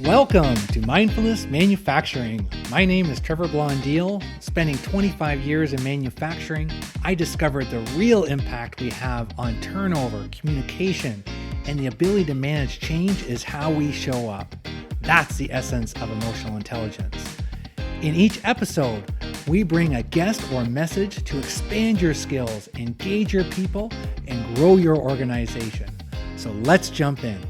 Welcome to Mindfulness Manufacturing. My name is Trevor Blondeel. Spending 25 years in manufacturing, I discovered the real impact we have on turnover, communication, and the ability to manage change is how we show up. That's the essence of emotional intelligence. In each episode, we bring a guest or message to expand your skills, engage your people, and grow your organization. So let's jump in.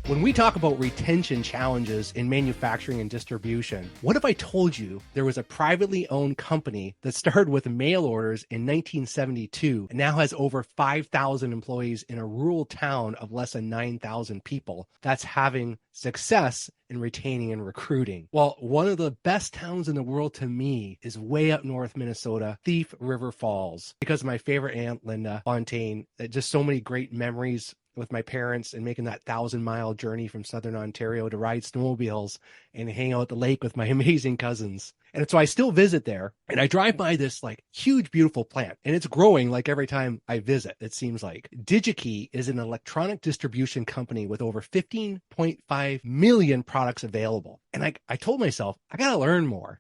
When we talk about retention challenges in manufacturing and distribution, what if I told you there was a privately owned company that started with mail orders in 1972 and now has over 5,000 employees in a rural town of less than 9,000 people that's having success in retaining and recruiting? Well, one of the best towns in the world to me is way up north Minnesota, Thief River Falls, because of my favorite aunt, Linda Fontaine. Just so many great memories with my parents and making that 1,000-mile journey from Southern Ontario to ride snowmobiles and hang out at the lake with my amazing cousins. And so I still visit there, and I drive by this like huge, beautiful plant, and it's growing like every time I visit, it seems like. DigiKey is an electronic distribution company with over 15.5 million products available. And I told myself, I got to learn more.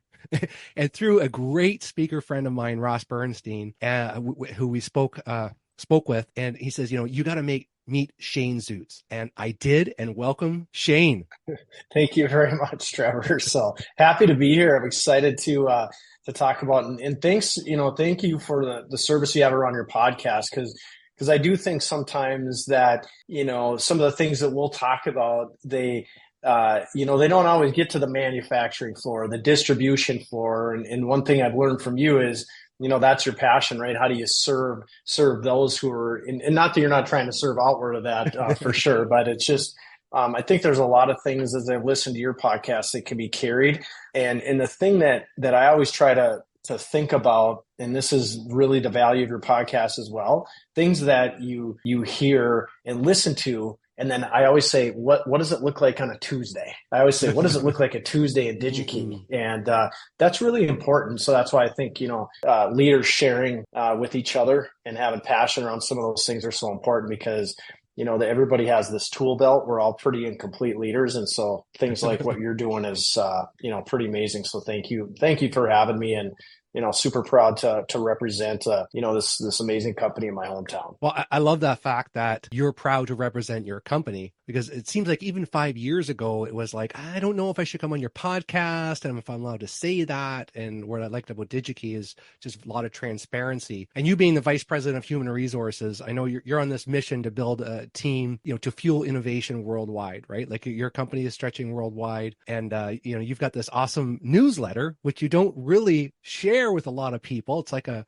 And through a great speaker friend of mine, Ross Bernstein, who we spoke with, and he says, you got to meet Shane Zutz. And I did, and welcome, Shane. Thank you very much, Trevor. So happy to be here. I'm excited to talk about, and thanks, thank you for the service you have around your podcast, because I do think sometimes that, some of the things that we'll talk about, they don't always get to the manufacturing floor, the distribution floor. And one thing I've learned from you is, that's your passion, right? How do you serve those who are, and not that you're not trying to serve outward of that for sure, but it's just, I think there's a lot of things as I've listened to your podcast that can be carried. And the thing that I always try to think about, and this is really the value of your podcast as well, things that you hear and listen to. And then I always say, what does it look like on a Tuesday? I always say, what does it look like a Tuesday in DigiKey? And that's really important. So that's why I think, leaders sharing with each other and having passion around some of those things are so important, because, that everybody has this tool belt. We're all pretty incomplete leaders. And so things like what you're doing is, pretty amazing. So thank you. Thank you for having me. And super proud to represent, this amazing company in my hometown. Well, I love that fact that you're proud to represent your company, because it seems like even 5 years ago, it was like, I don't know if I should come on your podcast and if I'm allowed to say that. And what I liked about DigiKey is just a lot of transparency. And you being the vice president of human resources, I know you're on this mission to build a team, to fuel innovation worldwide, right? Like your company is stretching worldwide, and you've got this awesome newsletter, which you don't really share with a lot of people. It's like a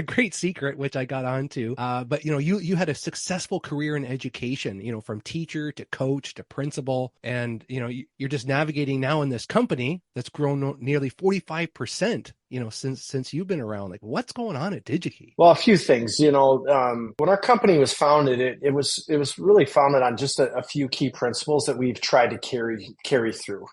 great secret, which I got onto. But you had a successful career in education, from teacher to coach to principal. And, you're just navigating now in this company that's grown nearly 45%, since you've been around. Like, what's going on at DigiKey? Well, a few things, when our company was founded, it was really founded on just a few key principles that we've tried to carry through,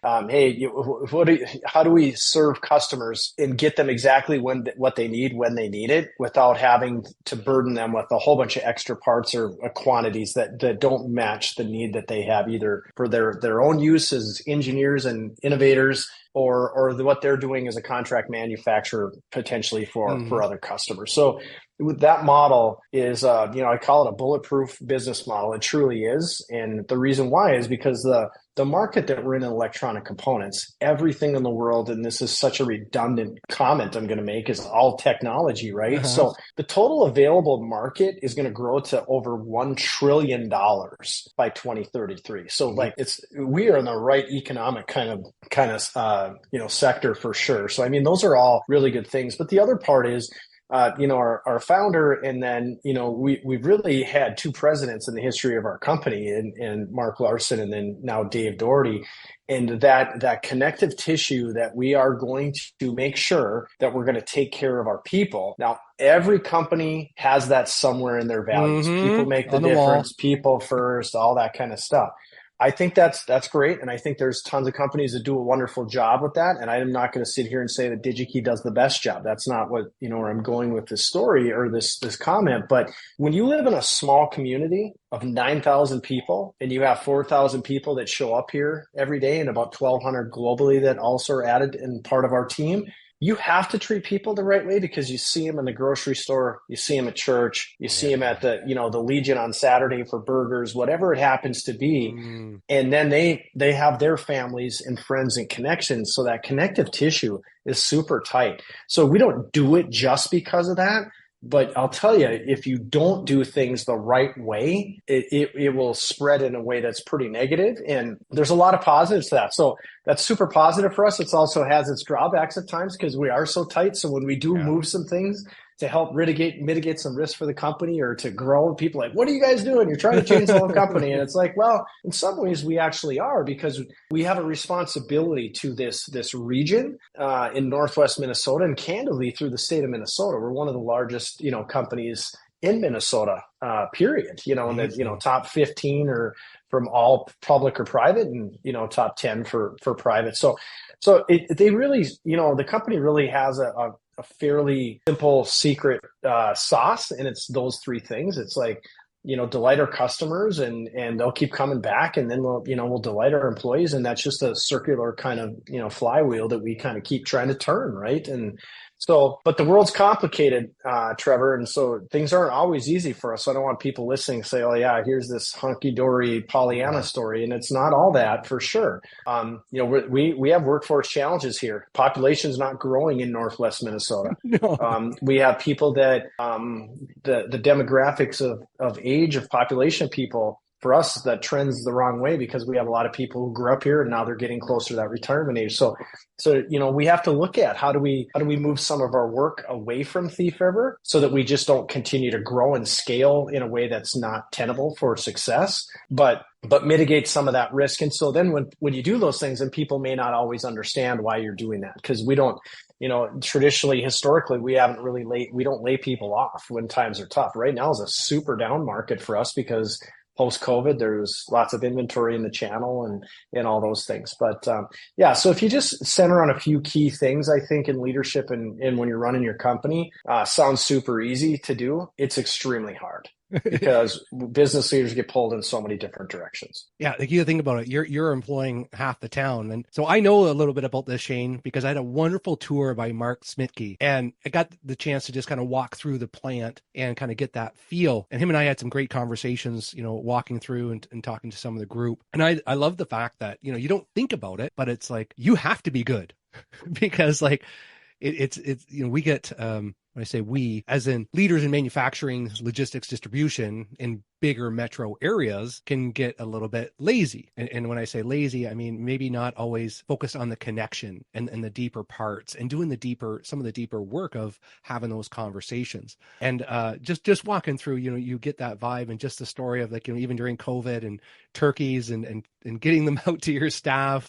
how do we serve customers and get them exactly what they need when they need it, without having to burden them with a whole bunch of extra parts or quantities that don't match the need that they have, either for their own use as engineers and innovators, or what they're doing as a contract manufacturer potentially for other customers. So with that model is, I call it a bulletproof business model. It truly is. And the reason why is because the market that we're in electronic components, everything in the world, and this is such a redundant comment I'm going to make, is all technology, right? Uh-huh. So the total available market is going to grow to over $1 trillion by 2033. So we are in the right economic kind of sector for sure. So, those are all really good things. But the other part is, our founder, and then, we've really had two presidents in the history of our company, and Mark Larson, and then now Dave Doherty, and that connective tissue that we are going to make sure that we're going to take care of our people. Now, every company has that somewhere in their values. Mm-hmm. People make the difference, people first, all that kind of stuff. I think that's great. And I think there's tons of companies that do a wonderful job with that. And I'm not going to sit here and say that DigiKey does the best job. That's not what, where I'm going with this story or this comment. But when you live in a small community of 9,000 people and you have 4,000 people that show up here every day and about 1,200 globally that also are added and part of our team, you have to treat people the right way because you see them in the grocery store, you see them at church, you see them at the, the Legion on Saturday for burgers, whatever it happens to be. And then they have their families and friends and connections. So that connective tissue is super tight. So we don't do it just because of that. But I'll tell you, if you don't do things the right way, it will spread in a way that's pretty negative. And there's a lot of positives to that. So that's super positive for us. It also has its drawbacks at times because we are so tight. So when we do move some things to help mitigate some risk for the company or to grow, people are like, what are you guys doing? You're trying to change the whole company. And it's like, well, in some ways we actually are because we have a responsibility to this region in Northwest Minnesota and candidly through the state of Minnesota. We're one of the largest, companies in Minnesota, period, in the, top 15 or from all public or private and, top 10 for private. So they really, the company really has a fairly simple secret sauce, and it's those three things. It's like, delight our customers and they'll keep coming back, and then we'll delight our employees, and that's just a circular kind of flywheel that we kind of keep trying to turn, right? And so, but the world's complicated, Trevor, and so things aren't always easy for us. So I don't want people listening to say, oh yeah, here's this hunky-dory Pollyanna story, and it's not all that for sure. We have workforce challenges here. Population's not growing in Northwest Minnesota. No. We have people that the demographics of age of population people, for us, that trends the wrong way because we have a lot of people who grew up here and now they're getting closer to that retirement age. So we have to look at how do we move some of our work away from Thief River so that we just don't continue to grow and scale in a way that's not tenable for success, but mitigate some of that risk. And so then when you do those things, and people may not always understand why you're doing that because we don't, traditionally, historically, we don't lay people off when times are tough. Right now is a super down market for us because post-COVID, there's lots of inventory in the channel and all those things. But so if you just center on a few key things, I think in leadership and when you're running your company, sounds super easy to do. It's extremely hard. Because business leaders get pulled in so many different directions. Yeah, like you think about it, you're employing half the town. And so I know a little bit about this, Shane, because I had a wonderful tour by Mark Smitke, and I got the chance to just kind of walk through the plant and kind of get that feel. And him and I had some great conversations, walking through and talking to some of the group. And I love the fact that, you don't think about it, but it's like, you have to be good because like it's we get, when I say we, as in leaders in manufacturing, logistics, distribution in bigger metro areas can get a little bit lazy. And when I say lazy, I mean maybe not always focused on the connection and the deeper parts and doing some of the deeper work of having those conversations. And just walking through, you get that vibe and just the story of like, even during COVID and turkeys and getting them out to your staff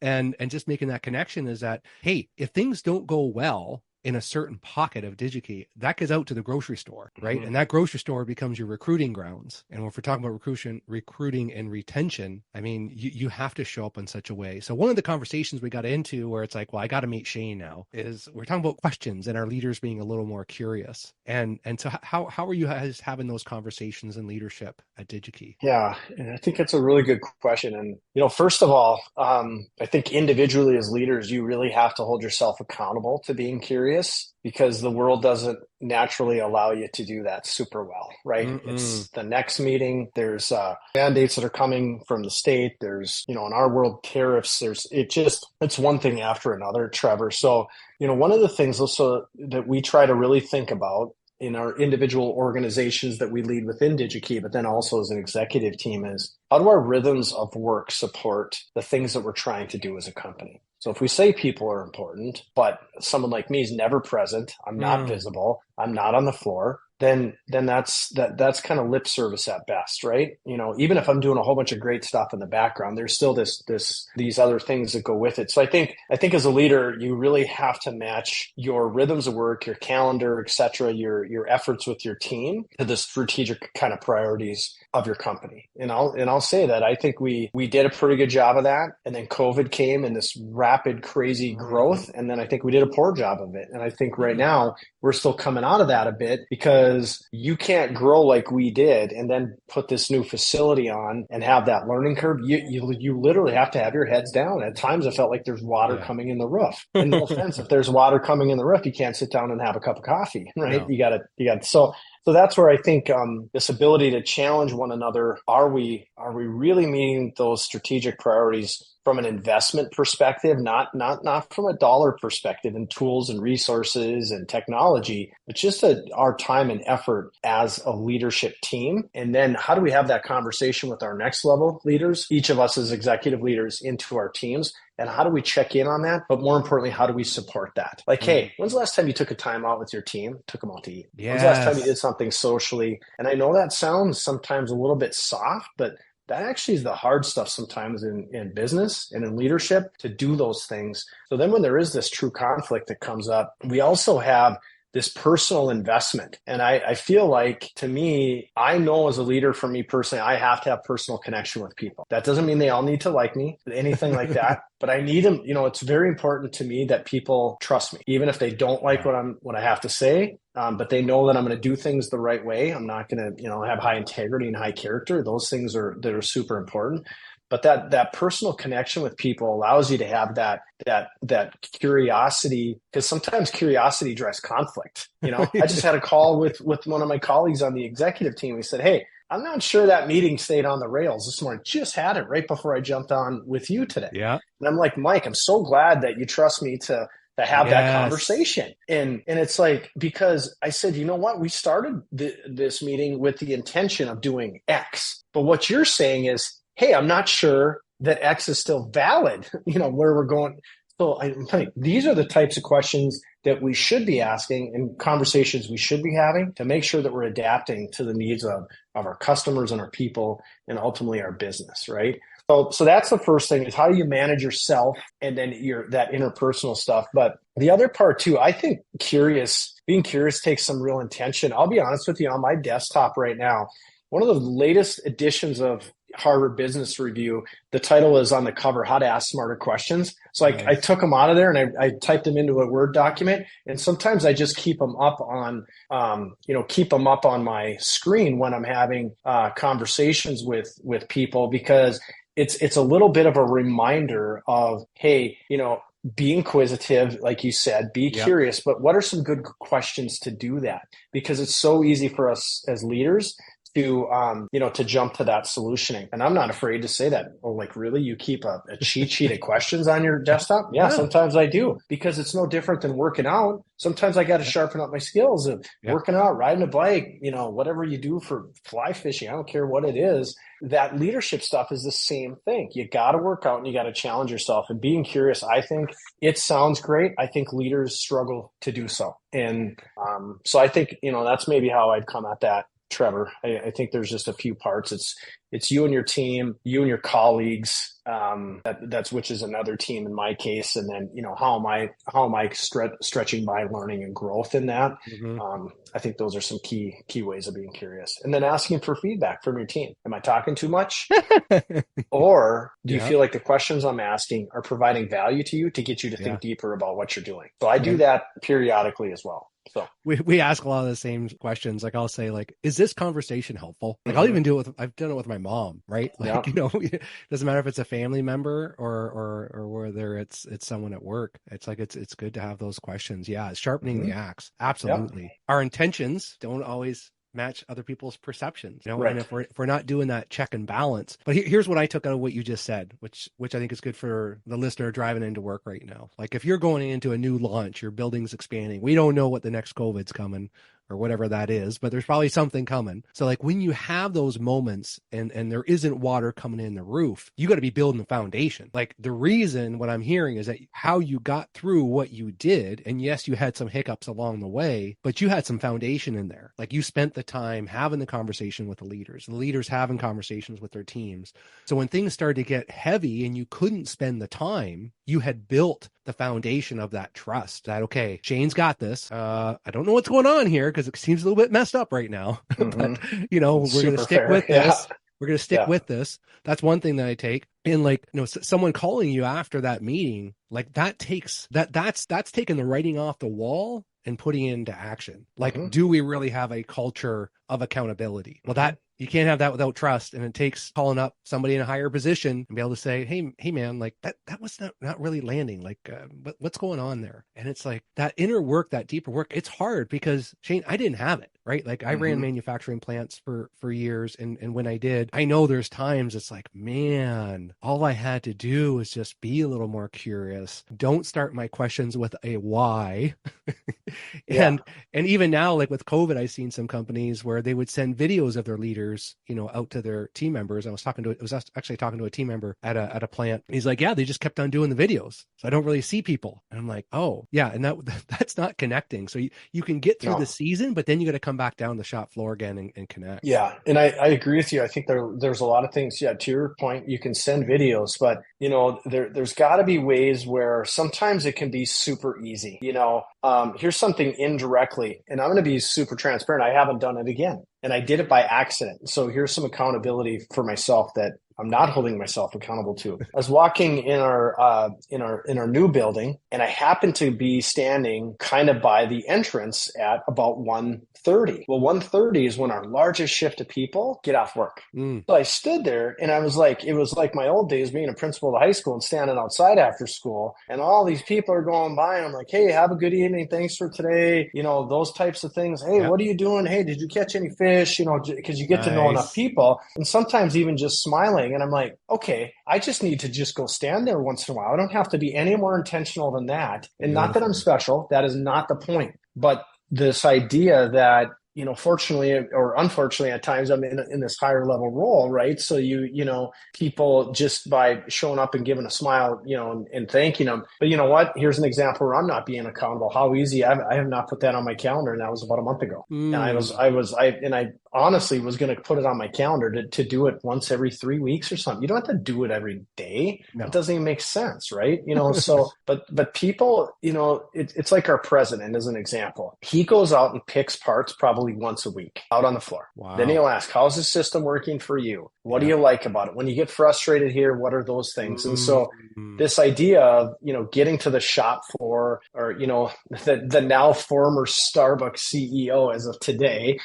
and just making that connection is that, hey, if things don't go well in a certain pocket of DigiKey, that goes out to the grocery store, right? And that grocery store becomes your recruiting grounds. And if we're talking about recruiting and retention, I mean, you have to show up in such a way. So one of the conversations we got into where it's like, well, I got to meet Shane now, is we're talking about questions and our leaders being a little more curious. And so how are you guys having those conversations in leadership at DigiKey? Yeah, and I think it's a really good question. And, first of all, I think individually as leaders, you really have to hold yourself accountable to being curious because the world doesn't naturally allow you to do that super well, right? It's the next meeting. There's mandates that are coming from the state. There's, in our world, tariffs. It's one thing after another, Trevor. So, one of the things also that we try to really think about in our individual organizations that we lead within DigiKey, but then also as an executive team is how do our rhythms of work support the things that we're trying to do as a company? So if we say people are important, but someone like me is never present, I'm not visible, I'm not on the floor, then that's kind of lip service at best, right? Even if I'm doing a whole bunch of great stuff in the background, there's still these other things that go with it. So I think as a leader, you really have to match your rhythms of work, your calendar, et cetera, your efforts with your team to the strategic kind of priorities of your company. And I'll say that I think we did a pretty good job of that. And then COVID came and this rapid, crazy growth. And then I think we did a poor job of it. And I think right now we're still coming out of that a bit, because you can't grow like we did and then put this new facility on and have that learning curve. You literally have to have your heads down. At times it felt like there's water coming in the roof. And no offense, if there's water coming in the roof, you can't sit down and have a cup of coffee, right? No. You got so that's where I think this ability to challenge one another, are we really meeting those strategic priorities from an investment perspective, not from a dollar perspective and tools and resources and technology, but just our time and effort as a leadership team. And then how do we have that conversation with our next level leaders, each of us as executive leaders, into our teams? And how do we check in on that? But more importantly, how do we support that? Like, hey, when's the last time you took a time out with your team, took them out to eat? Yes. When's the last time you did something socially? And I know that sounds sometimes a little bit soft, but that actually is the hard stuff sometimes in business and in leadership, to do those things. So then when there is this true conflict that comes up, we also have this personal investment. And I feel like, to me, I know as a leader, for me personally, I have to have personal connection with people. That doesn't mean they all need to like me, anything like that. But I need them, it's very important to me that people trust me, even if they don't like what I have to say. But they know that I'm going to do things the right way. I'm not going to, have high integrity and high character. Those things that are super important. But that personal connection with people allows you to have that curiosity, because sometimes curiosity drives conflict. I just had a call with one of my colleagues on the executive team. He said, "Hey, I'm not sure that meeting stayed on the rails this morning. Just had it right before I jumped on with you today." Yeah. And I'm like, "Mike, I'm so glad that you trust me to have that conversation." And it's like, because I said, you know what? We started this meeting with the intention of doing X. But what you're saying is, hey, I'm not sure that X is still valid, where we're going. So I think these are the types of questions that we should be asking and conversations we should be having to make sure that we're adapting to the needs of our customers and our people and ultimately our business, right? So that's the first thing, is how do you manage yourself and then that interpersonal stuff. But the other part too, I think being curious takes some real intention. I'll be honest with you, on my desktop right now, one of the latest editions of Harvard Business Review, the title is on the cover, "How to Ask Smarter Questions." So I took them out of there and I typed them into a Word document. And sometimes I just keep them up on, my screen when I'm having conversations with people, because it's a little bit of a reminder of, hey, be inquisitive, like you said, be curious, but what are some good questions to do that? Because it's so easy for us as leaders to jump to that solutioning. And I'm not afraid to say that. Oh, like, really? You keep a cheat sheet of questions on your desktop? Yeah, sometimes I do, because it's no different than working out. Sometimes I got to sharpen up my skills of working out, riding a bike, whatever you do for fly fishing. I don't care what it is. That leadership stuff is the same thing. You got to work out and you got to challenge yourself. And being curious, I think it sounds great. I think leaders struggle to do so. And so I think, that's maybe how I'd come at that, Trevor. I think there's just a few parts. It's you and your team, you and your colleagues. Which is another team in my case. And then, how am I stretching my learning and growth in that? Mm-hmm. I think those are some key ways of being curious. And then asking for feedback from your team. Am I talking too much? Or do you feel like the questions I'm asking are providing value to you to get you to think deeper about what you're doing? So I do that periodically as well. So we ask a lot of the same questions. Like, I'll say, like, is this conversation helpful? Like, I'll even I've done it with my mom, right? Like, it doesn't matter if it's a family member or whether it's someone at work. It's like, it's good to have those questions. Yeah. It's sharpening the axe. Absolutely. Our intentions don't always match other people's perceptions, Right. And if we're not doing that check and balance. But here's what I took out of what you just said, which I think is good for the listener driving into work right now. Like, if you're going into a new launch, your building's expanding, we don't know what the next COVID's coming or whatever that is, but there's probably something coming. So like when you have those moments and there isn't water coming in the roof, you got to be building the foundation. Like the reason what I'm hearing is that how you got through what you did, and yes, you had some hiccups along the way, but you had some foundation in there. Like you spent the time having the conversation with the leaders having conversations with their teams. So when things started to get heavy and you couldn't spend the time, you had built the foundation of that trust that, okay, Shane's got this. I don't know what's going on here because it seems a little bit messed up right now, but we're going to stick with this. We're going to stick with this. That's one thing that I take. And like, someone calling you after that meeting, like that takes that's taking the writing off the wall and putting it into action. Like, do we really have a culture of accountability? Well, that you can't have that without trust. And it takes calling up somebody in a higher position and be able to say, hey man, like that was not really landing. Like, what's going on there? And it's like that inner work, that deeper work. It's hard because Shane, I didn't have it, right? Like I ran manufacturing plants for years. And when I did, I know there's times it's like, man, all I had to do was just be a little more curious. Don't start my questions with a why. And even now, like with COVID, I've seen some companies where they would send videos of their leaders, out to their team members. I was talking to a team member at a plant. He's like, yeah, they just kept on doing the videos. So I don't really see people. And I'm like, oh yeah. And that's not connecting. So you can get through the season, but then you got to come back down the shop floor again and connect. Yeah. And I agree with you. I think there's a lot of things, to your point, you can send videos, but there's got to be ways where sometimes it can be super easy. Here's something indirectly, and I'm going to be super transparent. I haven't done it again, and I did it by accident. So here's some accountability for myself that I'm not holding myself accountable to. I was walking in our new building, and I happened to be standing kind of by the entrance at about 1:30. Well, 1:30 is when our largest shift of people get off work. So I stood there, and I was like, it was like my old days being a principal of the high school and standing outside after school, and all these people are going by, and I'm like, hey, have a good evening. Thanks for today. Those types of things. Hey, what are you doing? Hey, did you catch any fish? Because you get to know enough people, and sometimes even just smiling. And I'm like, okay, I just need to just go stand there once in a while. I don't have to be any more intentional than that. And not that I'm special. That is not the point. But this idea that, fortunately or unfortunately, at times I'm in this higher level role, right? So people just by showing up and giving a smile, and thanking them. But you know what? Here's an example where I'm not being accountable. How easy. I have not put that on my calendar, and that was about a month ago. And I honestly was going to put it on my calendar to do it once every 3 weeks or something. You don't have to do it every day. No. It doesn't even make sense, right? So, but people, it's like our president as an example. He goes out and picks parts probably once a week out on the floor. Wow. Then he'll ask, how's the system working for you? What do you like about it? When you get frustrated here, what are those things? And so this idea of, getting to the shop floor or, the now former Starbucks CEO as of today,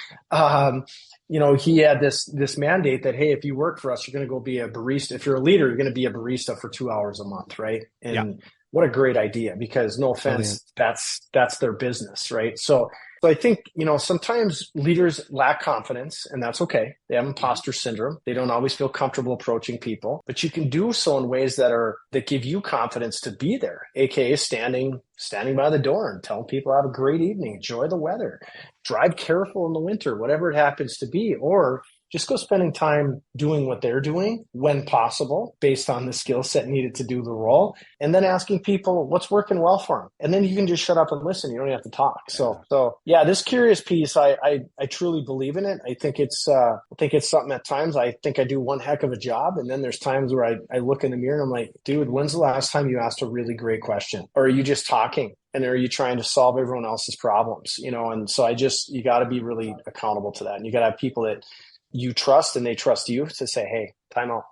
he had this mandate that, hey, if you work for us, you're going to go be a barista. If you're a leader, you're going to be a barista for 2 hours a month, right? And what a great idea, because no offense, that's their business, right? So I think, sometimes leaders lack confidence, and that's okay. They have imposter syndrome. They don't always feel comfortable approaching people, but you can do so in ways that give you confidence to be there, aka standing by the door and telling people have a great evening, enjoy the weather, drive careful in the winter, whatever it happens to be, or just go spending time doing what they're doing when possible based on the skill set needed to do the role, and then asking people what's working well for them. And then you can just shut up and listen. You don't have to talk. So this curious piece, I truly believe in it. I think it's something at times I think I do one heck of a job. And then there's times where I look in the mirror and I'm like, dude, when's the last time you asked a really great question? Or are you just talking? And are you trying to solve everyone else's problems? And so you got to be really accountable to that. And you got to have people that you trust and they trust you to say, hey, time out.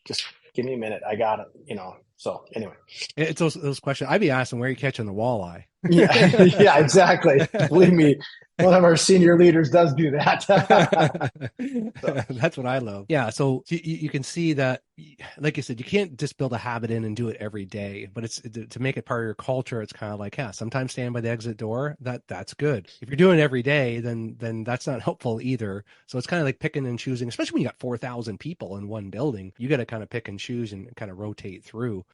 Just give me a minute. I got it, So anyway. It's those questions. I'd be asking, where are you catching the walleye? Yeah, exactly. Believe me, one of our senior leaders does do that. That's what I love. Yeah. So you can see that, like you said, you can't just build a habit in and do it every day, but it's to make it part of your culture. It's kind of like, sometimes stand by the exit door. That's good. If you're doing it every day, then that's not helpful either. So it's kind of like picking and choosing, especially when you got 4,000 people in one building. You got to kind of pick and choose and kind of rotate through.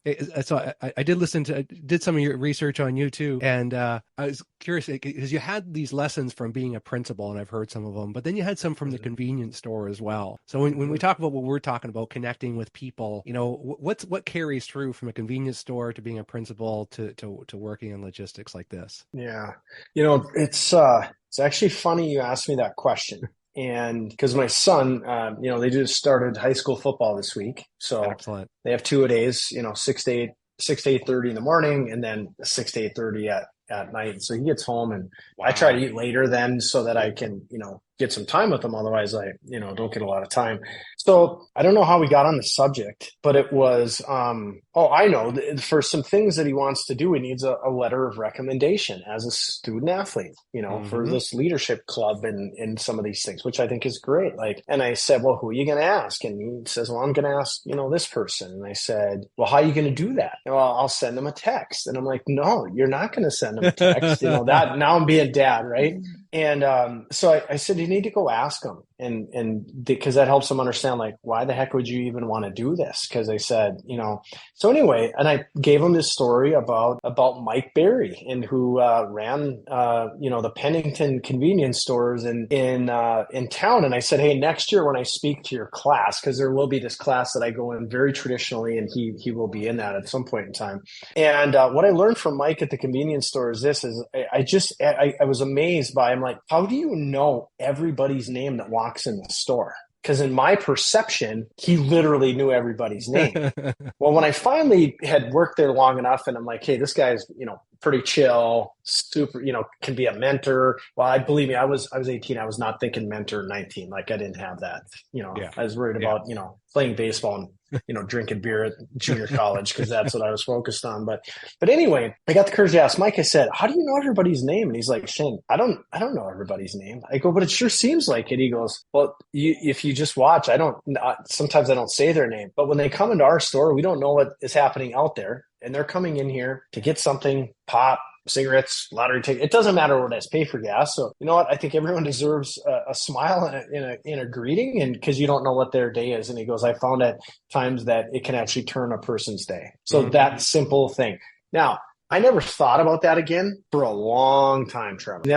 So I did some of your research on you too. And I was curious because you had these lessons from being a principal, and I've heard some of them, but then you had some from the convenience store as well. So when we talk about what we're talking about, connecting with people, what carries through from a convenience store to being a principal to working in logistics like this? Yeah. It's actually funny you asked me that question. And because my son, they just started high school football this week. So excellent. They have 2-a-days, 6 to 8:30 in the morning, and then 6 to 8:30 at night. So he gets home, and I try to eat later then so that I can, get some time with him. Otherwise I, don't get a lot of time. So I don't know how we got on the subject, but it was, I know for some things that he wants to do, he needs a letter of recommendation as a student athlete, for this leadership club and some of these things, which I think is great. And I said, well, who are you going to ask? And he says, well, I'm going to ask, this person. And I said, well, how are you going to do that? Well, I'll send them a text. And I'm like, no, you're not going to send them a text. That now I'm being dad. Right. And so I said, you need to go ask them. And because that helps them understand, why the heck would you even want to do this? Because they said, so anyway, and I gave them this story about Mike Berry and who ran, the Pennington convenience stores in town. And I said, hey, next year when I speak to your class, because there will be this class that I go in very traditionally, and he will be in that at some point in time. And what I learned from Mike at the convenience store is I was amazed by, I'm like, how do you know everybody's name that walks in the store? Because in my perception, he literally knew everybody's name. Well, when I finally had worked there long enough, and I'm like, hey, this guy's, pretty chill, super, can be a mentor. Well, believe me, I was 18. I was not thinking mentor 19. I didn't have that. I was worried about, playing baseball and, drinking beer at junior college, because that's what I was focused on. But anyway, I got the courage to ask Mike. I said, how do you know everybody's name? And he's like, Shane, I don't know everybody's name. I go, but it sure seems like it. He goes, well, if you just watch, sometimes I don't say their name, but when they come into our store, we don't know what is happening out there. And they're coming in here to get something, pop, cigarettes, lottery ticket. It doesn't matter what it is, pay for gas. So you know what? I think everyone deserves a smile in a greeting, and because you don't know what their day is. And he goes, I found at times that it can actually turn a person's day. So that simple thing. Now, I never thought about that again for a long time, Trevor.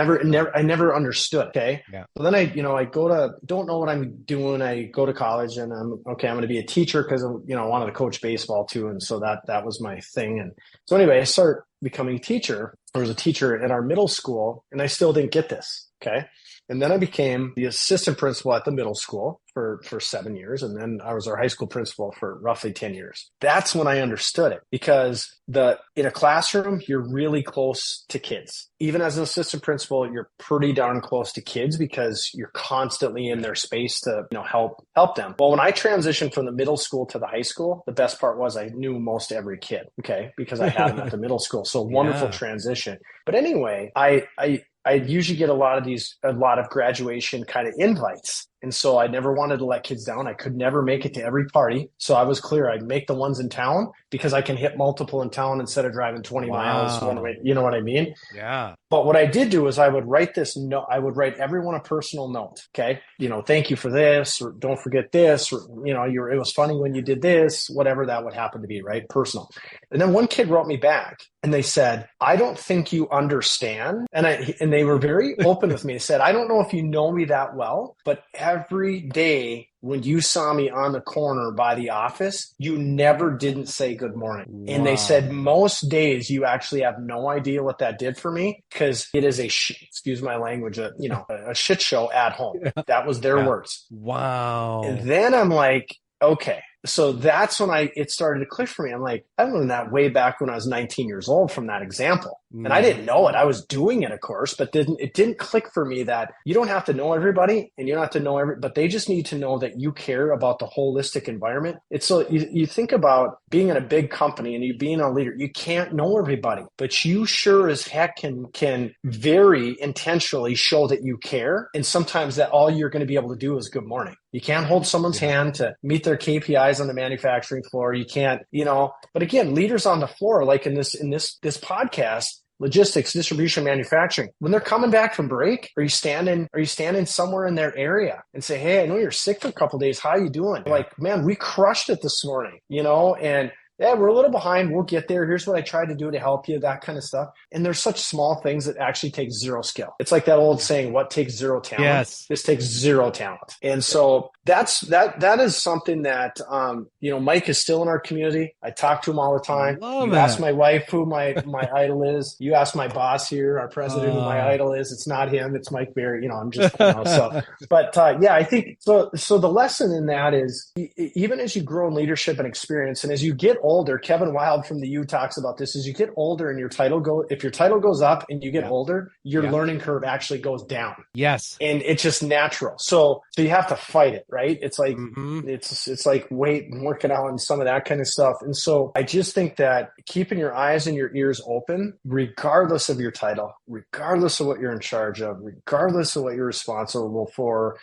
I never understood. Okay. Yeah. So then I don't know what I'm doing. I go to college, and I'm going to be a teacher because, I wanted to coach baseball too. And so that was my thing. And so anyway, I start becoming a teacher. I was a teacher at our middle school, and I still didn't get this. Okay. And then I became the assistant principal at the middle school for 7 years. And then I was our high school principal for roughly 10 years. That's when I understood it, because in a classroom, you're really close to kids. Even as an assistant principal, you're pretty darn close to kids because you're constantly in their space to, help them. Well, when I transitioned from the middle school to the high school, the best part was I knew most every kid. Okay. Because I had them at the middle school. So wonderful transition. But anyway, I usually get a lot of graduation kind of invites. And so I never wanted to let kids down. I could never make it to every party. So I was clear. I'd make the ones in town because I can hit multiple in town instead of driving 20 miles one way. You know what I mean? Yeah. But what I did do is I would write I would write everyone a personal note. Okay. Thank you for this, or don't forget this, or, it was funny when you did this, whatever that would happen to be, right? Personal. And then one kid wrote me back and they said, I don't think you understand. And they were very open with me. They said, I don't know if you know me that well, but every day when you saw me on the corner by the office, you never didn't say good morning. Wow. And they said most days you actually have no idea what that did for me, because it is excuse my language, a shit show at home. That was their words. Wow. And then I'm like, okay. So that's when it started to click for me. I'm like, I learned that way back when I was 19 years old from that example. And I didn't know it. I was doing it, of course, but it didn't click for me that you don't have to know everybody, and you don't have to know but they just need to know that you care about the holistic environment. It's so you think about being in a big company and you being a leader, you can't know everybody, but you sure as heck can very intentionally show that you care. And sometimes that all you're going to be able to do is good morning. You can't hold someone's hand to meet their KPIs on the manufacturing floor. You can't, but again, leaders on the floor, like in this podcast, logistics, distribution, manufacturing, when they're coming back from break, are you standing somewhere in their area and say, hey, I know you're sick for a couple of days. How you doing? Like, man, we crushed it this morning, and yeah, we're a little behind. We'll get there. Here's what I tried to do to help you, that kind of stuff. And there's such small things that actually take zero skill. It's like that old saying, what takes zero talent? Yes. This takes zero talent. And so that is something that, Mike is still in our community. I talk to him all the time. You ask my wife who my idol is. You ask my boss here, our president, who my idol is. It's not him. It's Mike Berry. I'm just, I think so. So the lesson in that is even as you grow in leadership and experience, and as you get older, Kevin Wild from the U talks about this, as you get older and if your title goes up and you get older, your learning curve actually goes down. Yes. And it's just natural. So you have to fight it, right? It's like, it's like weight and working out and some of that kind of stuff. And so I just think that keeping your eyes and your ears open, regardless of your title, regardless of what you're in charge of, regardless of what you're responsible for,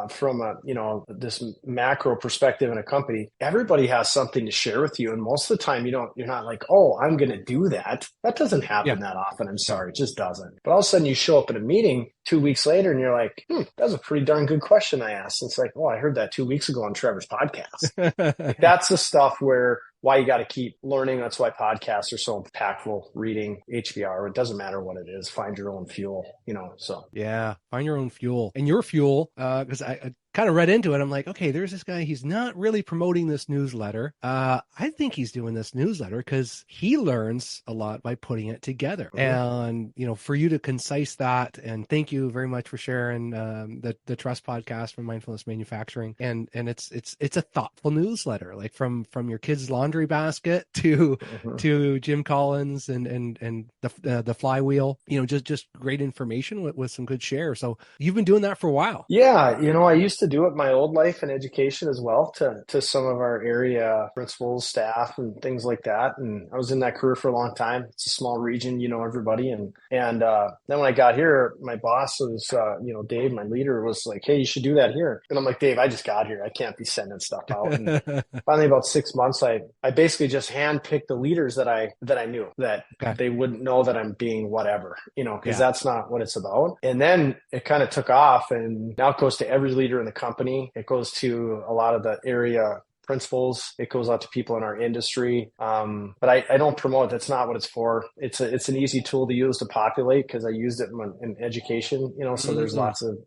from this macro perspective in a company, everybody has something to share with you. And most of the time you're not like, oh, I'm going to do that. That doesn't happen that often. I'm sorry. It just doesn't. But all of a sudden you show up at a meeting 2 weeks later and you're like, that was a pretty darn good question I asked. And it's like, oh, I heard that 2 weeks ago on Trevor's podcast. That's the stuff why you got to keep learning. That's why podcasts are so impactful. Reading, HBR, it doesn't matter what it is. Find your own fuel, so. Yeah, find your own fuel. And your fuel, because I kind of read into it. I'm like, okay, there's this guy. He's not really promoting this newsletter. I think he's doing this newsletter because he learns a lot by putting it together. And, for you to concise that, and thank you very much for sharing the Trust podcast from Mindfulness Manufacturing. And it's a thoughtful newsletter, like from your kids' laundry basket to Jim Collins and the flywheel, just great information with some good share. So you've been doing that for a while. Yeah. I used to do it in my old life in education as well to some of our area principals, staff, and things like that. And I was in that career for a long time. It's a small region, everybody. And then when I got here, my boss was, Dave, my leader, was like, hey, you should do that here. And I'm like, Dave, I just got here. I can't be sending stuff out. And finally, about 6 months, I basically just handpicked the leaders that I knew that they wouldn't know that I'm being whatever, because that's not what it's about. And then it kind of took off, and now it goes to every leader in the company. It goes to a lot of the area principals. It goes out to people in our industry. But I don't promote it. That's not what it's for. It's an easy tool to use to populate, because I used it in education, so there's lots of,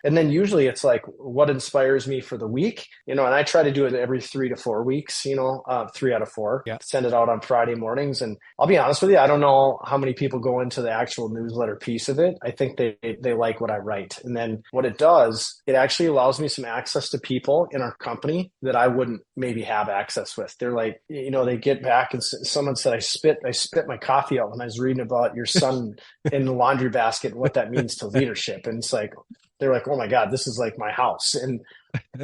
and then usually it's like what inspires me for the week, and I try to do it every 3 to 4 weeks, 3 out of 4, send it out on Friday mornings. And I'll be honest with you, I don't know how many people go into the actual newsletter piece of it. I think they like what I write. And then what it does, it actually allows me some access to people in our company that I wouldn't maybe have access with. They're like, they get back and someone said, I spit my coffee out when I was reading about your son in the laundry basket and what that means to leadership. And it's like, they're like, oh my God, this is like my house. And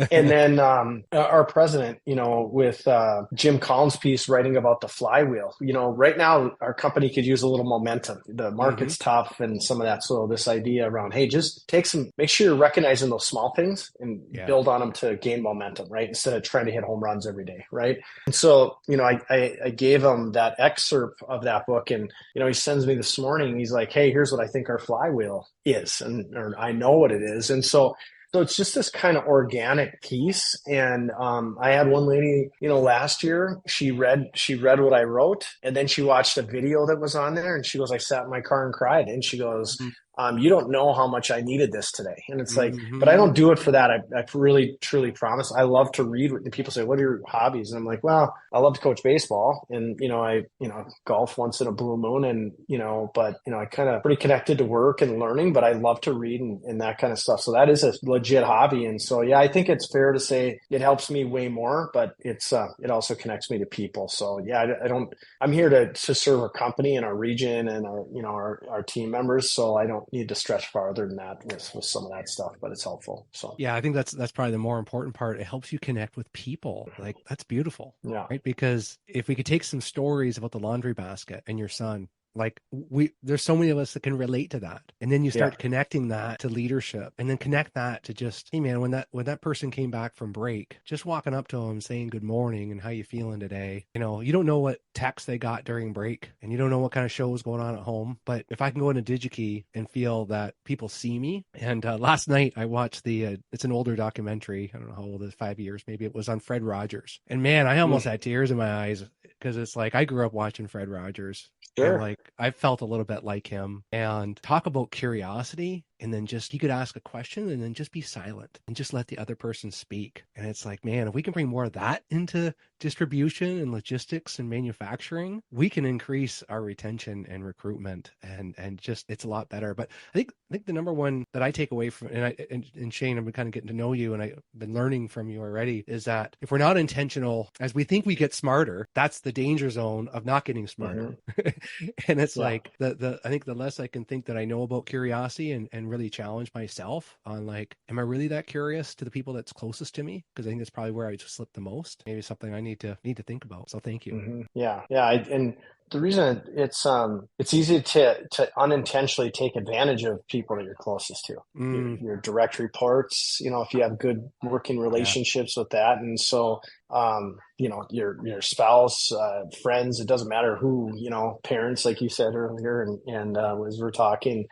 then our president, with Jim Collins' piece writing about the flywheel, right now our company could use a little momentum. The market's tough and some of that. So this idea around, hey, just make sure you're recognizing those small things and build on them to gain momentum, right? Instead of trying to hit home runs every day, right? And so, I gave him that excerpt of that book, and, he sends me this morning. He's like, hey, here's what I think our flywheel is. Or I know what it is. And so it's just this kind of organic piece. And I had one lady, last year, she read what I wrote, and then she watched a video that was on there, and she goes, I sat in my car and cried. And she goes, you don't know how much I needed this today. And it's like, but I don't do it for that. I really, truly promise. I love to read. And people say, what are your hobbies? And I'm like, well, I love to coach baseball, and, I golf once in a blue moon, and, but, I kind of pretty connected to work and learning, but I love to read and that kind of stuff. So that is a legit hobby. And so, I think it's fair to say it helps me way more, but it also connects me to people. So I'm here to serve our company and our region and our team members. So I don't need to stretch farther than that with some of that stuff, but it's helpful. So yeah, I think that's probably the more important part. It helps you connect with people. Like, that's beautiful. Yeah. Right. Because if we could take some stories about the laundry basket and your son, like there's so many of us that can relate to that. And then you start connecting that to leadership, and then connect that to just, hey man, when that person came back from break, just walking up to them saying good morning and how you feeling today. You know, you don't know what text they got during break, and you don't know what kind of show is going on at home. But if I can go into DigiKey and feel that people see me, and last night I watched it's an older documentary. I don't know how old it is, 5 years maybe. It was on Fred Rogers, and man, I almost had tears in my eyes, because it's like I grew up watching Fred Rogers. Sure. And like I felt a little bit like him. And talk about curiosity. And then just, you could ask a question and then just be silent and just let the other person speak. And it's like, man, if we can bring more of that into distribution and logistics and manufacturing, we can increase our retention and recruitment, and just, it's a lot better. But I think the number one that I take away from, and Shane, I've been kind of getting to know you, and I've been learning from you already, is that if we're not intentional, as we think we get smarter, that's the danger zone of not getting smarter. And it's like I think the less I can think that I know about curiosity, and really challenge myself on like, am I really that curious to the people that's closest to me? Because I think that's probably where I just slip the most. Maybe something I need to think about. So thank you. And the reason it's easy to unintentionally take advantage of people that you're closest to, your direct reports, you know, if you have good working relationships with that. And so, you know, your spouse, friends, it doesn't matter who, you know, parents, like you said earlier, and as we're talking.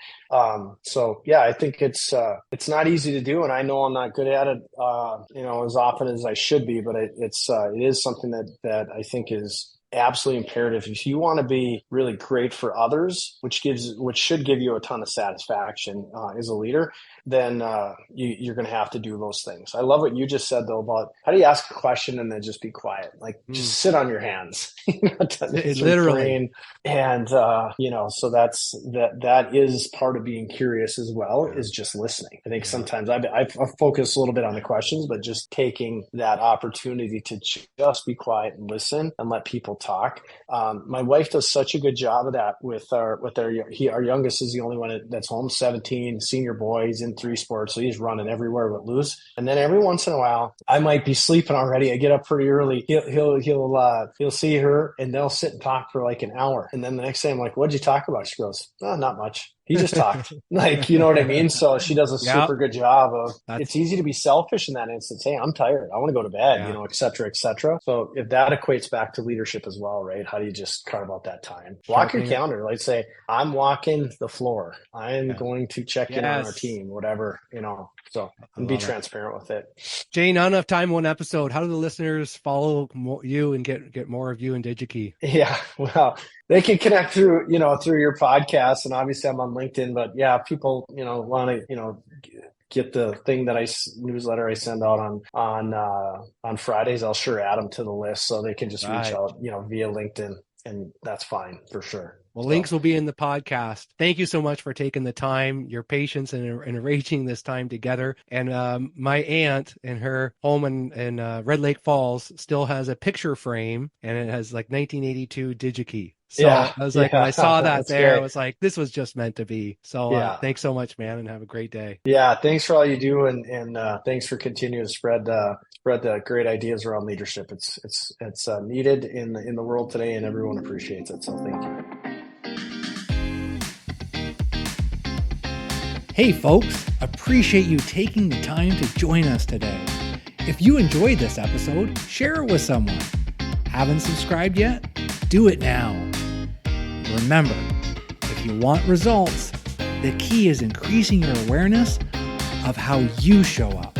So yeah, I think it's not easy to do. And I know I'm not good at it, you know, as often as I should be, but it is something that I think is absolutely imperative. If you want to be really great for others, which should give you a ton of satisfaction as a leader, then you're going to have to do those things. I love what you just said though about how do you ask a question and then just be quiet, like just sit on your hands. Literally. And you know, so that is part of being curious as well, is just listening. I think sometimes I focus a little bit on the questions, but just taking that opportunity to just be quiet and listen and let people talk. My wife does such a good job of that with our youngest is the only one that's home, 17, senior boy. He's in 3 sports, so he's running everywhere but loose. And then every once in a while, I might be sleeping already. I get up pretty early. He'll see her, and they'll sit and talk for like an hour. And then the next day, I'm like, "What'd you talk about?" She goes, "Oh, not much. He just talked." Like, you know what I mean? So she does a super good job of, it's easy to be selfish in that instance. Hey, I'm tired. I want to go to bed, you know, et cetera, et cetera. So if that equates back to leadership as well, right? How do you just carve out that time? Block your calendar. Like say, I'm walking the floor. I'm going to check in on our team, whatever, you know. So and be transparent with it. Jane, not enough time, one episode. How do the listeners follow you and get more of you in DigiKey? Yeah, well, they can connect through your podcast, and obviously I'm on LinkedIn. But yeah, people, you know, want to, you know, get the thing that newsletter I send out on Fridays. I'll sure add them to the list so they can just reach out, you know, via LinkedIn, and that's fine for sure. Well, links will be in the podcast. Thank you so much for taking the time, your patience, and arranging this time together. And my aunt in her home in Red Lake Falls still has a picture frame, and it has like 1982 DigiKey. So I was like, when I saw that there, great. I was like, this was just meant to be. So thanks so much, man, and have a great day. Yeah, thanks for all you do, and thanks for continuing to spread the great ideas around leadership. It's needed in the world today, and everyone appreciates it. So thank you. Hey folks, appreciate you taking the time to join us today. If you enjoyed this episode, share it with someone. Haven't subscribed yet? Do it now. Remember, if you want results, the key is increasing your awareness of how you show up.